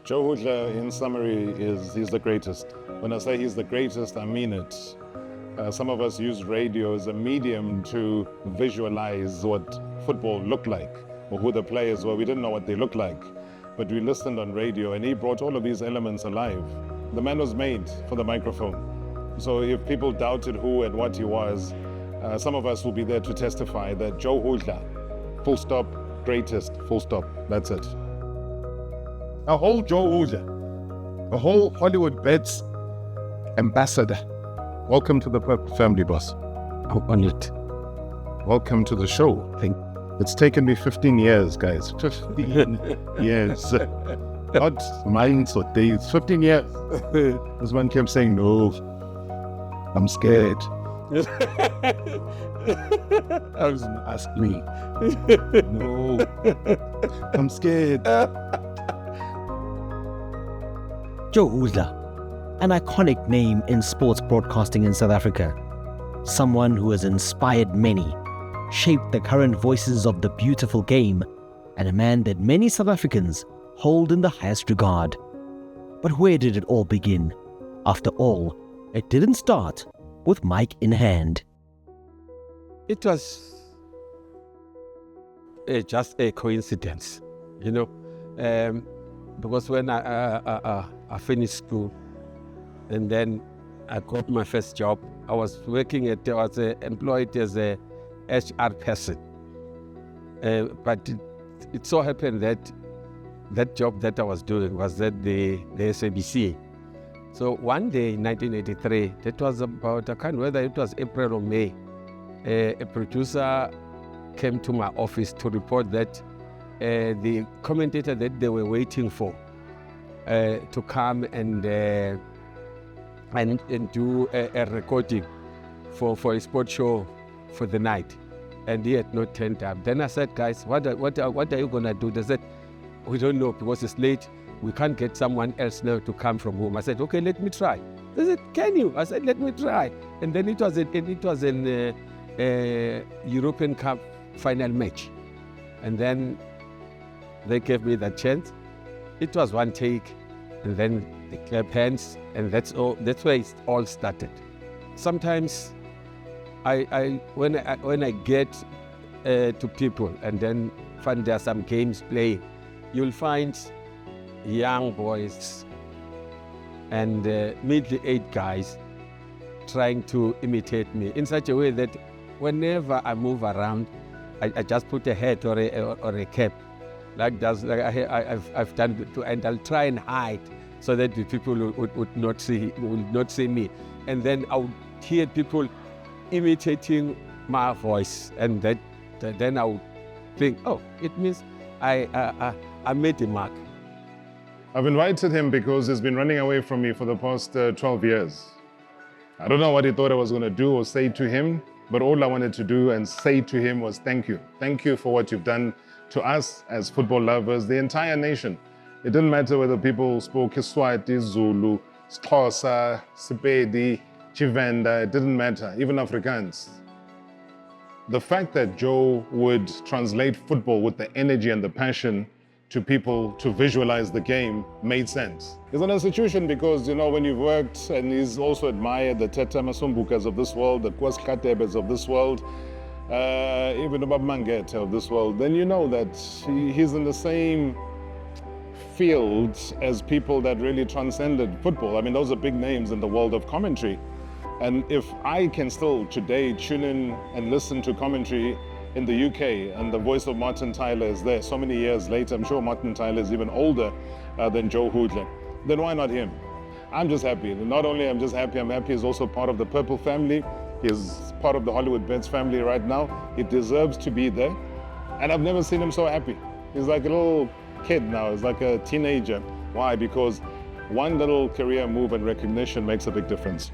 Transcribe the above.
Joe Hudla, in summary, he's the greatest. When I say he's the greatest, I mean it. Some of us use radio as a medium to visualize what football looked like, or who the players were. We didn't know what they looked like, but we listened on radio, and he brought all of these elements alive. The man was made for the microphone. So if people doubted who and what he was, some of us will be there to testify that Joe Hudla, full stop, greatest, full stop. That's it. A whole Joe Hudla, a whole Hollywoodbets ambassador. Welcome to the Purple Family, boss. I'm honored. Welcome to the show. It's taken me 15 years, guys. 15 years. Not months or days, 15 years. This man kept saying, no, I'm scared. Ask me. No, I'm scared. Joe Hudla, an iconic name in sports broadcasting in South Africa. Someone who has inspired many, shaped the current voices of the beautiful game, and a man that many South Africans hold in the highest regard. But where did it all begin? After all, it didn't start with mic in hand. It was just a coincidence, because when I finished school and then I got my first job, I was employed as a HR person. But it so happened that job that I was doing was at the SABC. So one day in 1983, that was about, I can't remember whether it was April or May, a producer came to my office to report that the commentator that they were waiting for to come and do a recording for a sports show for the night, and he had not turned up. Then I said, guys, what are you gonna do? They said, we don't know because it's late. We can't get someone else now to come from home. I said, okay, let me try. They said, can you? I said, let me try. And then it was an European Cup final match, and then they gave me that chance. It was one take, and then they clap hands, and that's all. That's where it all started. Sometimes, when I get to people and then find there are some games playing, you'll find young boys and middle-aged guys trying to imitate me in such a way that whenever I move around, I just put a hat or a cap, like I've done, and I'll try and hide so that the people would not see me, and then I would hear people imitating my voice, and then I would think, oh, it means I made a mark. I've invited him because he's been running away from me for the past 12 years. I don't know what he thought I was going to do or say to him, but all I wanted to do and say to him was thank you. Thank you for what you've done to us as football lovers, the entire nation. It didn't matter whether people spoke Kiswati, Zulu, Xhosa, Sepedi, Chivenda, it didn't matter, even Afrikaans. The fact that Joe would translate football with the energy and the passion to people to visualize the game made sense. He's an institution because, when you've worked, and he's also admired the Teta Masumbukas of this world, the Kwas Katebes of this world, even the Babmangete of this world, then you know that he's in the same field as people that really transcended football. I mean, those are big names in the world of commentary. And if I can still today tune in and listen to commentary in the UK, and the voice of Martin Tyler is there so many years later, I'm sure Martin Tyler is even older than Joe Hudla, then why not him? I'm just happy. Not only I'm just happy, I'm happy he's also part of the Purple family. He's part of the Hollywoodbets family right now. He deserves to be there. And I've never seen him so happy. He's like a little kid now. He's like a teenager. Why? Because one little career move and recognition makes a big difference.